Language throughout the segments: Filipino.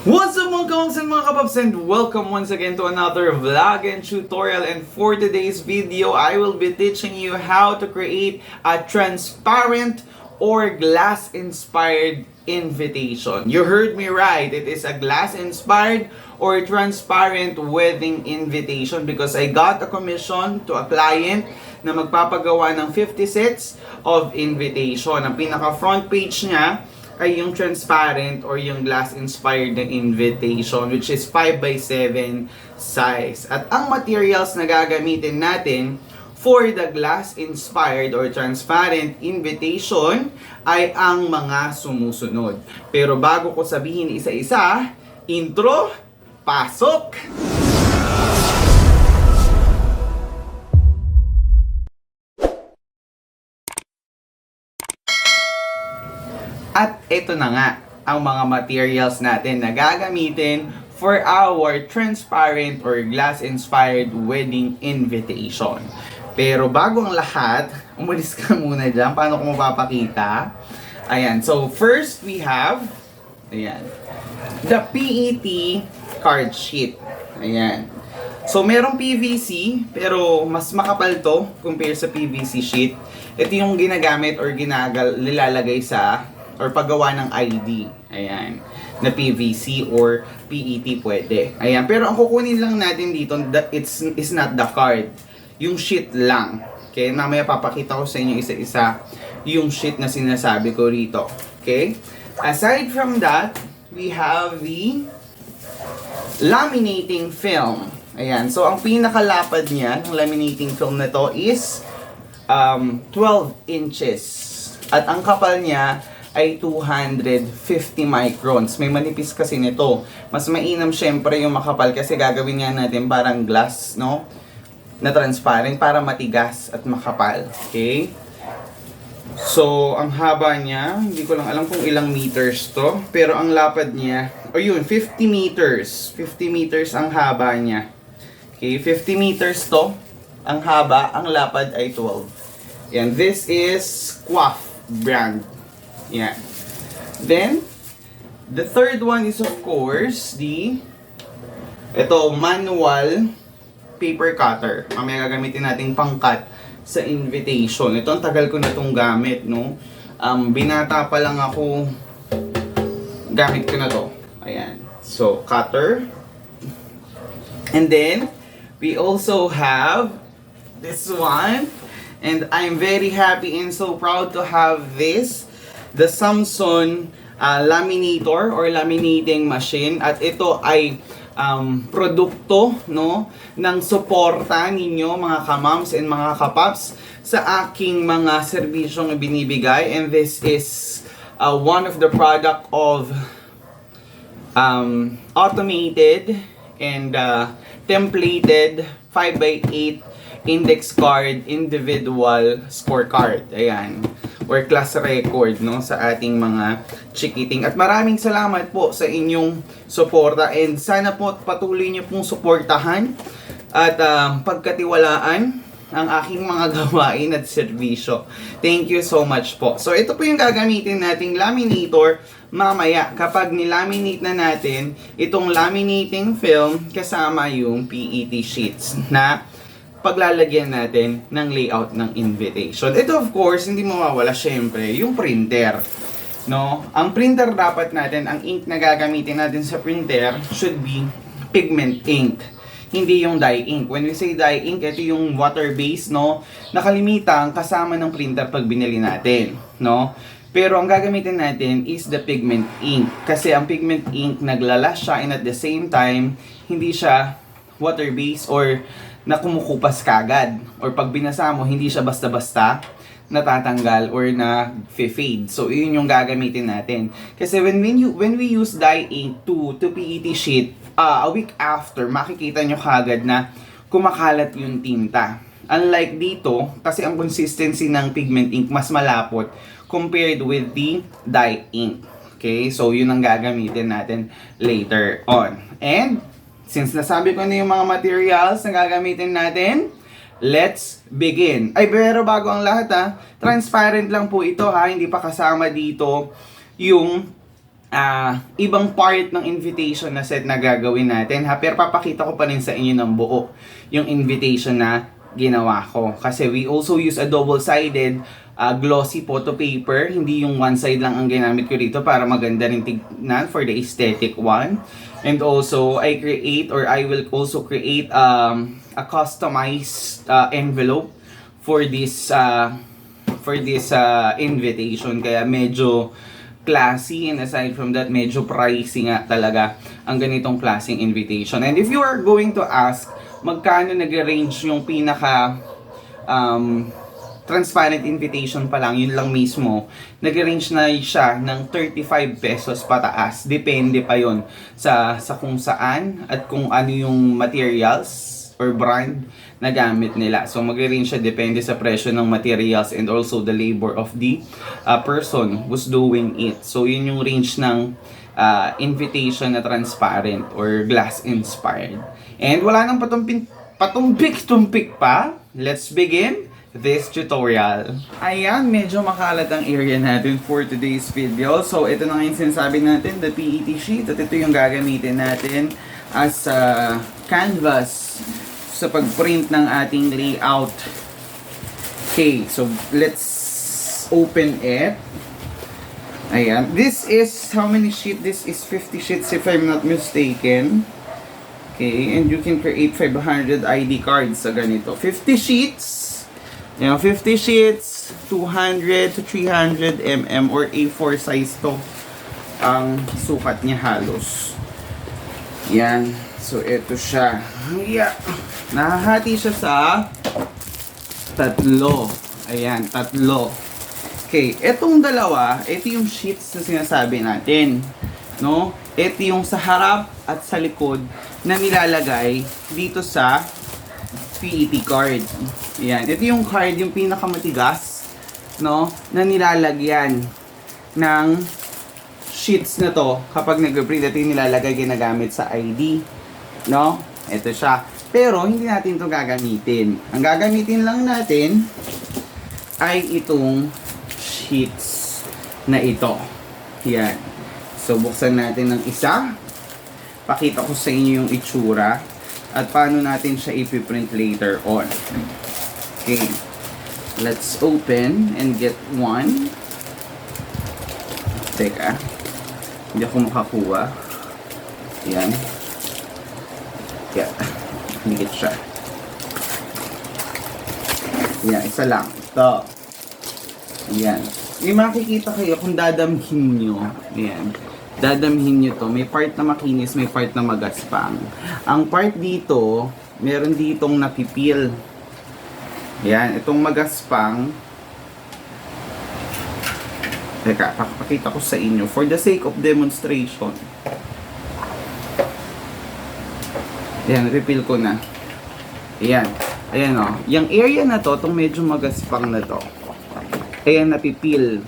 What's up mga kamoms and mga kapaps, and welcome once again to another vlog and tutorial. And for today's video, I will be teaching you how to create a transparent or glass-inspired invitation. You heard me right, it is a glass-inspired or transparent wedding invitation because I got a commission to a client na magpapagawa ng 50 sets of invitation. Ang pinaka-front page niya ay yung transparent or yung glass-inspired na invitation, which is 5x7 size. At ang materials na gagamitin natin for the glass-inspired or transparent invitation ay ang mga sumusunod. Pero bago ko sabihin isa-isa, intro, pasok! At ito na nga ang mga materials natin na gagamitin for our transparent or glass-inspired wedding invitation. Pero bago ang lahat, umalis ka muna dyan. Paano ko mapapakita? Ayan. So, first we have, ayan, the PET card sheet. Ayan. So, merong PVC, pero mas makapal to compare sa PVC sheet. Ito yung ginagamit or nilalagay sa or paggawa ng ID. Ayan. Na PVC or PET pwede. Ayan. Pero ang kukunin lang natin dito, it's not the card. Yung sheet lang. Okay? Mamaya papakita ko sa inyo isa-isa yung sheet na sinasabi ko rito. Okay? Aside from that, we have the laminating film. Ayan. So, ang pinakalapad niya ng laminating film na to is 12 inches. At ang kapal niya ay 250 microns. May manipis kasi nito. Mas mainam syempre yung makapal kasi gagawin nga natin parang glass, no? Na transparent para matigas at makapal. Okay? So, ang haba niya, hindi ko lang alam kung ilang meters to. Pero ang lapad niya, o yun, 50 meters. 50 meters ang haba niya. Okay, 50 meters to. Ang haba, ang lapad ay 12. Yan, this is Quaff brand. Yan. Then, the third one is of course ito, manual paper cutter. Mamaya gagamitin natin pang-cut sa invitation. Ito, ang tagal ko na itong gamit, no? Binata pa lang ako, gamit ko na to. Ayan. So, cutter. And then, we also have this one. And I'm very happy and so proud to have this. The Samsung laminator or laminating machine. At ito ay produkto, no, ng suporta ninyo mga kamams and mga kapaps sa aking mga serbisyong binibigay. And this is one of the product of automated and templated 5x8 index card individual scorecard. Ayan. Or class record, no, sa ating mga chikiting. At maraming salamat po sa inyong suporta and sana po patuloy niyo pong suportahan at pagkatiwalaan ang aking mga gawain at serbisyo. Thank you so much po. So ito po yung gagamitin nating laminator mamaya kapag nilaminate na natin itong laminating film kasama yung PET sheets na paglalagyan natin ng layout ng invitation. Ito of course, hindi mawawala syempre yung printer. No? Ang printer dapat natin, ang ink na gagamitin natin sa printer should be pigment ink. Hindi yung dye ink. When we say dye ink, ito yung water-based, no? Nakalimitang kasama ng printer pag binili natin, no? Pero ang gagamitin natin is the pigment ink. Kasi ang pigment ink naglalas siya and at the same time, hindi siya water-based or na kumukupas kagad. Or pag binasa mo, hindi siya basta-basta natatanggal or na fade. So, yun yung gagamitin natin. Kasi when we use dye ink to PET sheet, a week after, makikita nyo kagad na kumakalat yung tinta. Unlike dito, kasi ang consistency ng pigment ink mas malapot compared with the dye ink. Okay? So, yun ang gagamitin natin later on. And, since nasabi ko na yung mga materials na gagamitin natin, let's begin. Ay, pero bago ang lahat transparent lang po ito hindi pa kasama dito yung ibang part ng invitation na set na gagawin natin ha, pero papakita ko pa rin sa inyo ng buo yung invitation na ginawa ko, kasi we also use a double-sided glossy photo paper, hindi yung one side lang ang ginamit ko dito para maganda rin tignan for the aesthetic one. And also I will also create a customized envelope for this invitation, kaya medyo classy, and aside from that, medyo pricey nga talaga ang ganitong klaseng invitation. And if you are going to ask, magkano nag-range yung pinaka transparent invitation pa lang, yun lang mismo, nag-range na siya ng 35 pesos pataas. Depende pa yon sa kung saan at kung ano yung materials or brand na gamit nila. So mag-range siya depende sa presyo ng materials and also the labor of the person who's doing it. So yun yung range ng invitation na transparent or glass inspired. And wala nang patumpik-tumpik pa. Let's begin this tutorial. Ayan, medyo makalat ang area natin for today's video. So ito na nga yung sinasabi natin, the PET sheet, at ito yung gagamitin natin as canvas sa pag-print ng ating layout. Okay, so let's open it. Ayan, this is, how many sheet? This is 50 sheets if I'm not mistaken. Okay, and you can create 500 ID cards sa ganito. 50 sheets. You know, 50 sheets, 200 to 300 mm or A4 size to ang sukat niya halos. Yan. So, ito siya. Yeah. Nahahati siya sa tatlo. Ayan, tatlo. Okay, etong dalawa, ito yung sheets na sinasabi natin. No? Ito yung sa harap at sa likod na nilalagay dito sa PET card. Ayan, ito yung card, yung pinakamatigas, no? Na nilalagyan ng sheets na to kapag nag-print. Ito yung nilalagay, ginagamit sa ID. No? Ito siya. Pero, hindi natin ito gagamitin. Ang gagamitin lang natin ay itong sheets na ito. Yan. So, buksan natin ng isa. Pakita ko sa inyo yung itsura at paano natin siya ipiprint later on. Okay. Let's open and get one. Teka. Hindi ako makakuha. Yan. Yeah. Higit siya. Yan. Isa lang. Ito. Yan. May makikita kayo kung dadamhin nyo. Yan. Dadamhin nyo to. May part na makinis, may part na magaspang. Ang part dito, meron ditong napipil. Yan. Itong magaspang. Teka, pakita ko sa inyo. For the sake of demonstration. Yan, refill ko na. Ayan. Ayan o. Yung area na to, itong medyo magaspang na to. Ayan, napipil.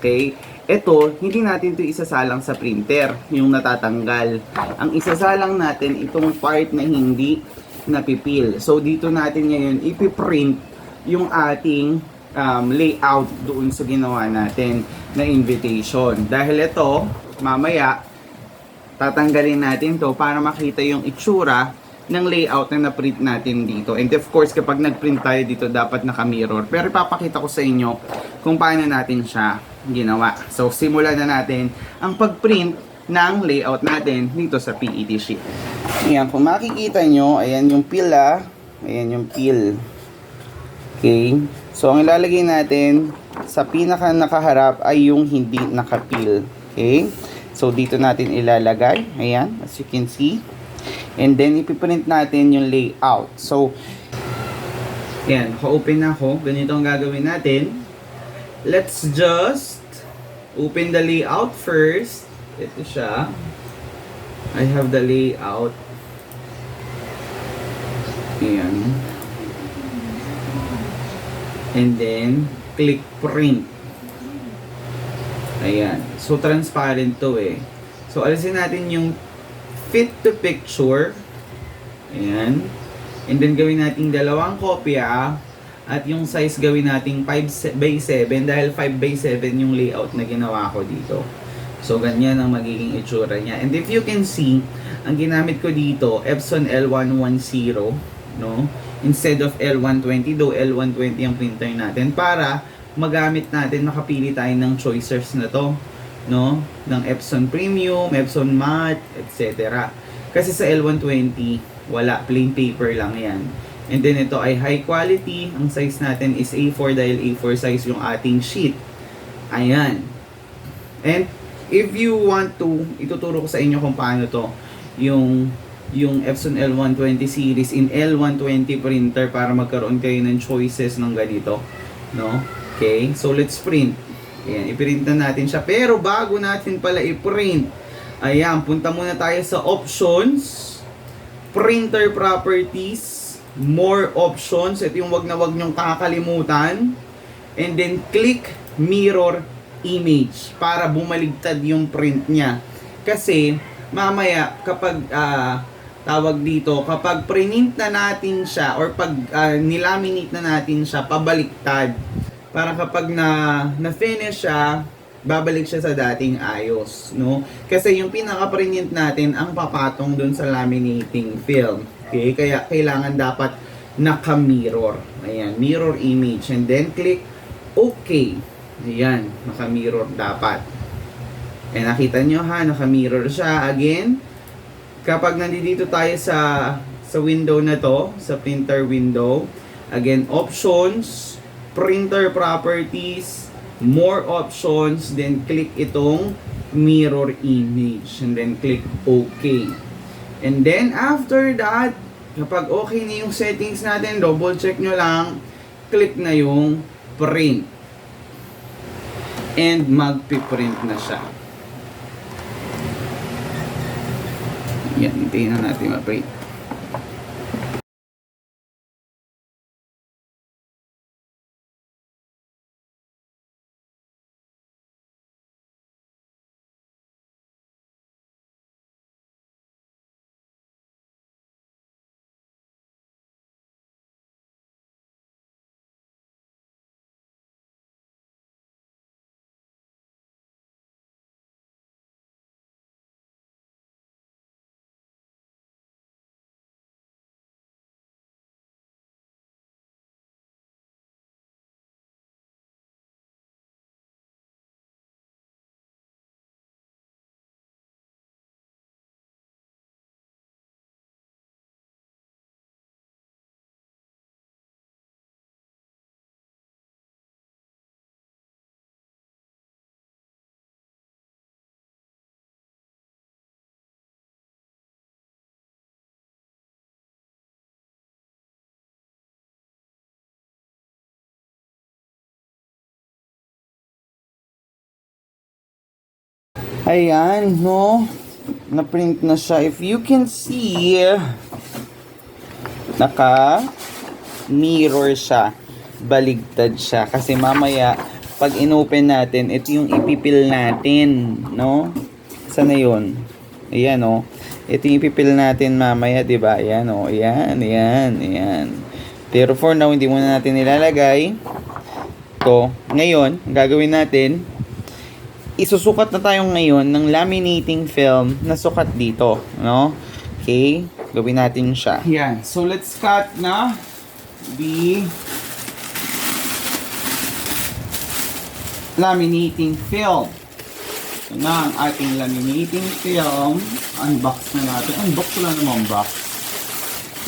Okay? Ito, hindi natin ito isasalang sa printer, yung natatanggal. Ang isasalang natin, itong part na hindi napipil. So, dito natin ngayon ipiprint yung ating layout doon sa ginawa natin na invitation. Dahil ito, mamaya, tatanggalin natin to para makita yung itsura ng layout na na-print natin dito. And of course, kapag nag-print tayo dito, dapat naka-mirror. Pero ipapakita ko sa inyo kung paano natin siya ginawa. So, simulan na natin ang pag-print ng layout natin dito sa PET sheet. Ayan, kung makikita nyo, ayan yung pila. Ayan yung peel. Okay. So, ang ilalagay natin sa pinaka nakaharap ay yung hindi nakapil. Okay. So, dito natin ilalagay. Ayan, as you can see. And then, ipiprint natin yung layout. So, ayan, ka-open na ako. Ganito ang gagawin natin. Let's just open the layout first. Ito siya. I have the layout. Ayan. And then, click print. Ayan. So, transparent to eh. So, alisin natin yung fit to picture. Ayan. And then gawin natin dalawang kopya. At yung size gawin natin 5 by 7 dahil 5 by 7 yung layout na ginawa ko dito. So, ganyan ang magiging itsura niya. And if you can see, ang ginamit ko dito, Epson L110, no? Instead of L120, though L120 ang printer natin, para magamit natin, makapili tayo ng choicers na to, no? Ng Epson Premium, Epson Matte, etc. Kasi sa L120, wala, plain paper lang yan. And then ito ay high quality, ang size natin is A4 dahil A4 size yung ating sheet. Ayan. And if you want to, ituturo ko sa inyo kung paano to, yung Epson L120 series in L120 printer para magkaroon kayo ng choices ng ganito, no? Okay, so let's print. Ayan, iprint na natin siya. Pero bago natin pala i-print, ayan, punta muna tayo sa options, printer properties, more options. Ito yung wag na wag nyong kakalimutan. And then click mirror image para bumaligtad yung print niya. Kasi mamaya kapag tawag dito, kapag print na natin siya or pag nilaminate na natin siya, pabaliktad. Para kapag na-finish siya, babalik siya sa dating ayos, no? Kasi yung pinaka-print natin ang papatong dun sa laminating film. Okay? Kaya kailangan dapat naka-mirror. Ayan, mirror image. And then click OK. Ayan, naka-mirror dapat. Eh, nakita nyo ha, naka-mirror siya. Again, kapag nandito tayo sa window na to, sa printer window, again, options, printer properties, more options, then click itong mirror image, and then click OK. And then after that, kapag okay na yung settings natin, double check nyo lang, click na yung print. And magpiprint na siya. Yan, hintayin na natin ma-print. Ayan, no? Na-print na siya. If you can see, naka-mirror siya. Baligtad siya. Kasi mamaya, pag in-open natin, ito yung ipipil natin, no? Sana yun? Ayan, no? Ito yung ipipil natin mamaya, diba? Ayan, no? Ayan, ayan, ayan. Pero for now, hindi muna natin nilalagay. Ito. Ngayon, gagawin natin, isusukat na tayo ngayon ng laminating film na sukat dito, no? Okay, gawin natin siya. Yan. So let's cut na the laminating film. Ito na ang ating laminating film. Unbox na natin. Unbox lang naman box.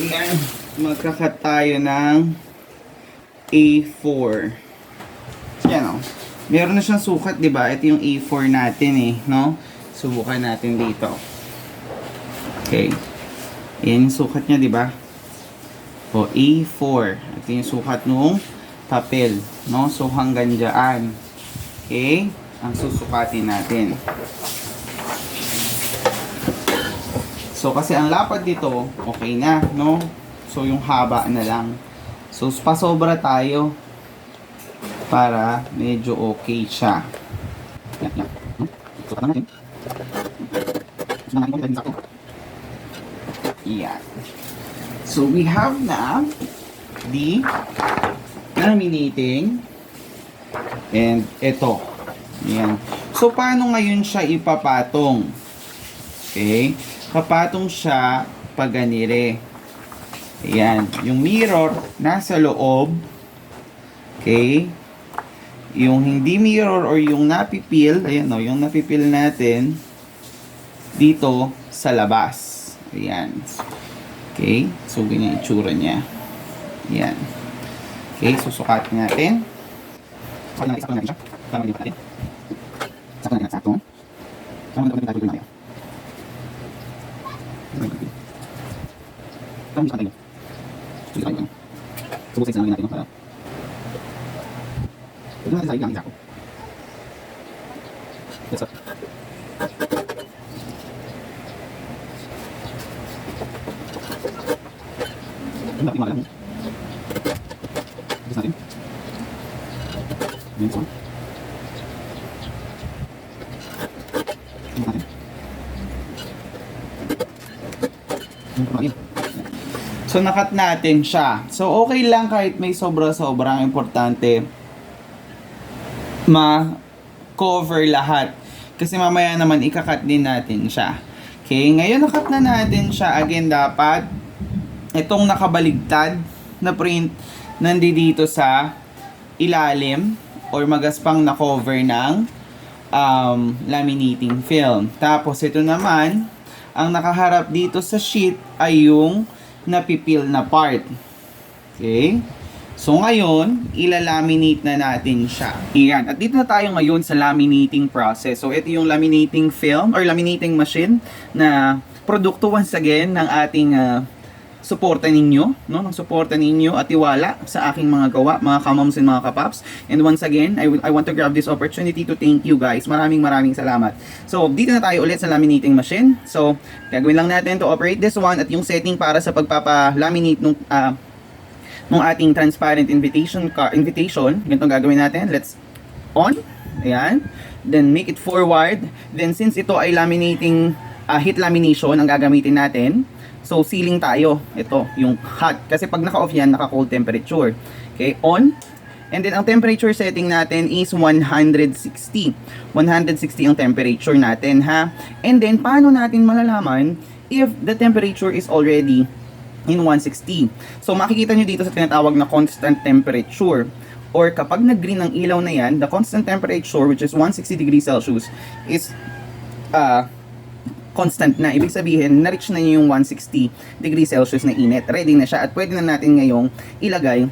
Yan. Magkakat tayo ng A4. Yan o. Meron na siyang sukat, di ba? Ito yung A4 natin eh, no? Subukan natin dito. Okay. Ayan yung sukat niya, di ba? O, A4. Ito yung sukat nung papel, no? So, hanggang dyan. Okay? Ang susukatin natin. So, kasi ang lapad dito, okay na, no? So, yung haba na lang. So, pasobra tayo para medyo okay siya. Yan, yan. Sukat natin. Yan. So, we have na the laminating and ito. Yan. So, paano ngayon siya ipapatong? Okay? Kapatong siya pag ganire. Ayan. Yung mirror, nasa loob. Okay? Yung hindi mirror or yung napipil, ayan o, yung napipil natin, dito sa labas. Ayan. Okay? So, ganyan yung itsura niya. Ayan. Okay, susukatin natin. Sakto natin siya. Tama din natin. Sakto natin sakto. Tama natin tayo na. Tama natin. Sige tayo. Subukin lang natin para. Ito natin sa ilang sakto. Yes, sir. Ano ba yung natin? Minsan. Natin. So, nakat natin siya. So, okay lang kahit may sobra-sobrang importante ma-cover lahat. Kasi mamaya naman ikakat din natin siya. Okay, ngayon nakat na natin siya. Again, dapat itong nakabaligtad na print nandito sa ilalim or magaspang na cover ng laminating film. Tapos ito naman, ang nakaharap dito sa sheet ay yung napipil na part. Okay? So ngayon, ilalaminate na natin siya. Iyan. At dito na tayo ngayon sa laminating process. So ito yung laminating film or laminating machine na produkto once again ng ating suporta ninyo, no? Ng suporta ninyo at tiwala sa aking mga gawa, mga kamoms and mga kapaps. And once again, I want to grab this opportunity to thank you guys. Maraming salamat. So, dito na tayo ulit sa laminating machine. So, gagawin lang natin to operate this one at yung setting para sa pagpapa-laminate nung ating transparent invitation. Ganito gagawin natin. Let's on. Ayan. Then make it forward. Then since ito ay laminating heat lamination ang gagamitin natin, so, sealing tayo. Ito, yung hot. Kasi pag naka-off yan, naka-cold temperature. Okay, on. And then, ang temperature setting natin is 160. 160 ang temperature natin, ha? And then, paano natin malalaman if the temperature is already in 160? So, makikita nyo dito sa tinatawag na constant temperature. Or kapag nag-green ang ilaw na yan, the constant temperature, which is 160 degrees Celsius, is constant na. Ibig sabihin, na-reach na niyo yung 160 degrees Celsius na init. Ready na siya at pwede na natin ngayong ilagay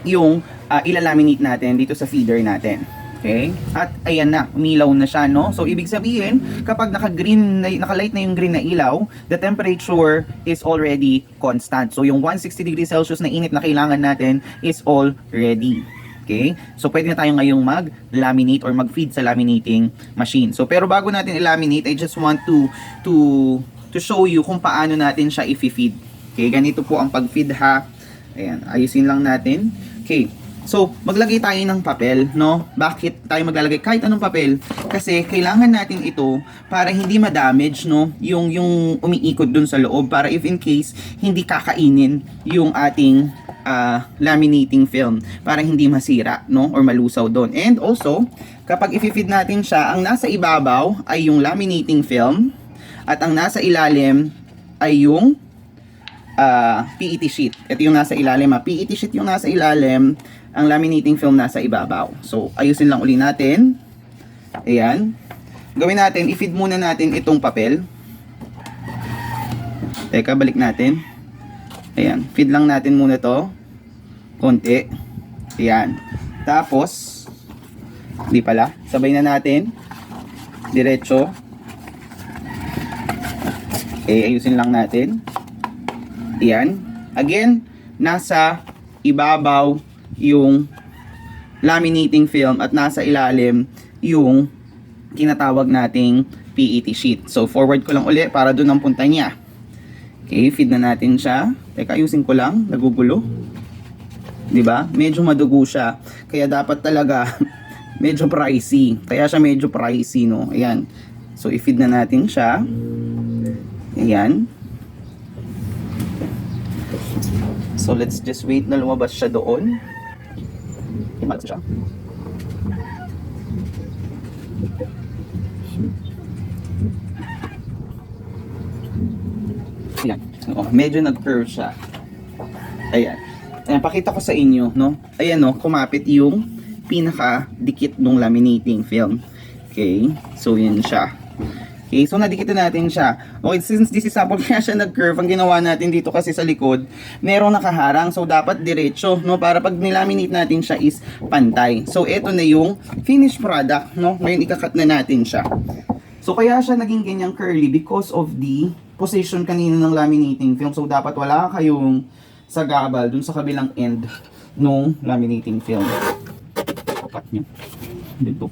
yung ilalaminate natin dito sa feeder natin. Okay? At ayan na, umilaw na siya, no? So, ibig sabihin, kapag naka-green, naka-light na yung green na ilaw, the temperature is already constant. So, yung 160 degrees Celsius na init na kailangan natin is all ready. Okay? So, pwede na tayo ngayong mag-laminate or mag-feed sa laminating machine. So, pero bago natin i-laminate, I just want to show you kung paano natin siya i-feed. Okay? Ganito po ang pag-feed, ha? Ayan. Ayusin lang natin. Okay. So, maglagay tayo ng papel, no? Bakit tayo maglalagay kahit anong papel? Kasi kailangan natin ito para hindi ma-damage, no? Yung umiikot dun sa loob para if in case hindi kakainin yung ating laminating film para hindi masira, no? Or malusaw doon. And also, kapag i-feed natin siya, ang nasa ibabaw ay yung laminating film at ang nasa ilalim ay yung PET sheet. Ito yung nasa ilalim, PET sheet yung nasa ilalim, ang laminating film nasa ibabaw. So, ayusin lang uli natin. Ayan. Gawin natin, i-feed muna natin itong papel. Teka, balik natin. Ayan, feed lang natin muna to konti. Ayan. Tapos, di pala, sabay na natin. Diretso. Okay, ayusin lang natin. Ayan. Again, nasa ibabaw yung laminating film at nasa ilalim yung tinatawag nating PET sheet. So, forward ko lang uli para doon ang punta niya. Okay, feed na natin siya. Teka, ayusin ko lang. Nagugulo. Diba? Medyo madugo siya. Kaya dapat talaga medyo pricey. Kaya siya medyo pricey, no? Ayan. So, i-feed na natin siya. Ayan. So, let's just wait na lumabas siya doon. Imalas siya. Ayan. Oo, medyo nag-curve siya. Ayan. Ayan, pakita ko sa inyo, no? Ayan, no, kumapit yung pinaka-dikit ng laminating film. Okay? So, yan siya. Okay, so nadikit na natin siya. Okay, since this is sample, kaya siya nag-curve, ang ginawa natin dito kasi sa likod, merong nakaharang. So, dapat diretso, no? Para pag nilaminate natin siya is pantay. So, ito na yung finished product, no? Ngayon, ikakat na natin siya. So, kaya siya naging ganyang curly because of the position kanina ng laminating film. So, dapat wala kayong sagabal dun sa kabilang end nung laminating film. Cut nyo. Dito.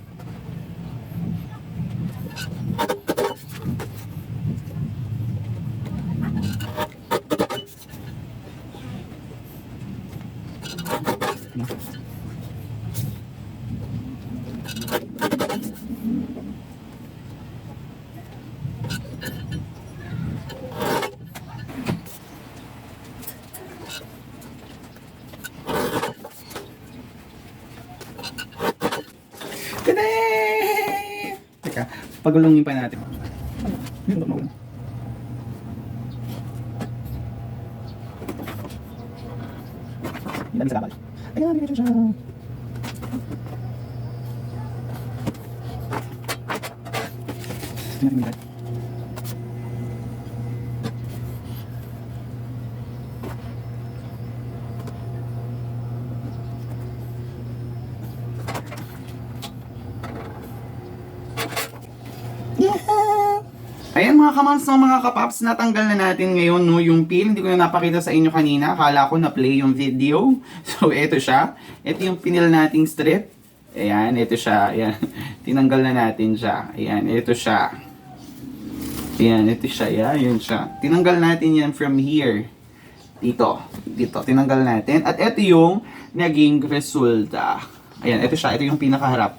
Kadee! Teka, pagulungin pa natin. Yan sa kapal. Ayan, dito siya. Ayan mga kamams, mga kapaps, natanggal na natin ngayon no, yung peel. Hindi ko na napakita sa inyo kanina. Akala ko na-play yung video. So, ito siya. Ito yung pinil nating strip. Ayan, ito siya. Ayan. Tinanggal na natin siya. Ayan, ito siya. Ayan, ito siya. Ayan, yun siya. Tinanggal natin yan from here. Dito. Dito. Tinanggal natin. At ito yung naging resulta. Ayan, ito siya. Ito yung pinakaharap.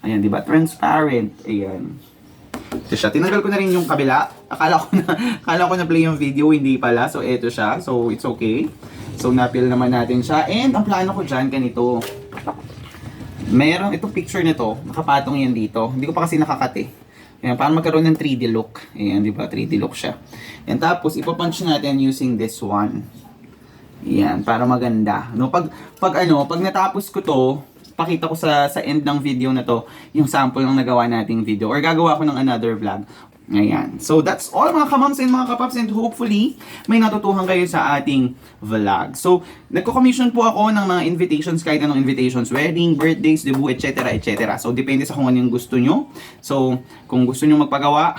Ayan, diba? Transparent. Ayan. Ito siya. Tinanggal ko na rin yung kabila. Akala ko na play yung video, hindi pala. So, ito siya. So, it's okay. So, napil naman natin siya. And, ang plano ko dyan, ganito. Meron, itong picture nito, nakapatong yan dito. Hindi ko pa kasi nakakat eh. Ayan, para magkaroon ng 3D look. Ayan, di ba? 3D look siya. And tapos, ipapunch natin using this one. Ayan, para maganda. No, pag natapos ko to, pakita ko sa end ng video na to yung sample ng nagawa nating video or gagawa ko ng another vlog. Ayan. So that's all mga kamams and mga kapaps, and hopefully may natutuhan kayo sa ating vlog. So nagko-commission po ako ng mga invitations, kahit anong invitations, wedding, birthdays, debut, etc. etc. So depende sa kung ano yung gusto nyo. So kung gusto nyo magpagawa,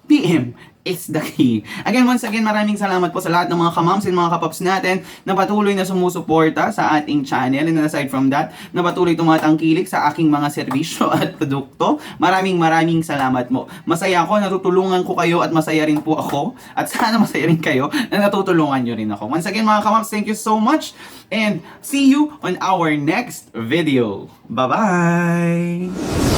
PM is the key. Again, once again, maraming salamat po sa lahat ng mga kamams and mga kapaps natin na patuloy na sumusuporta sa ating channel. And aside from that, na patuloy tumatangkilik sa aking mga serbisyo at produkto. Maraming salamat mo. Masaya ako, natutulungan ko kayo at masaya rin po ako. At sana masaya rin kayo na natutulungan nyo rin ako. Once again, mga kamams, thank you so much. And see you on our next video. Bye-bye!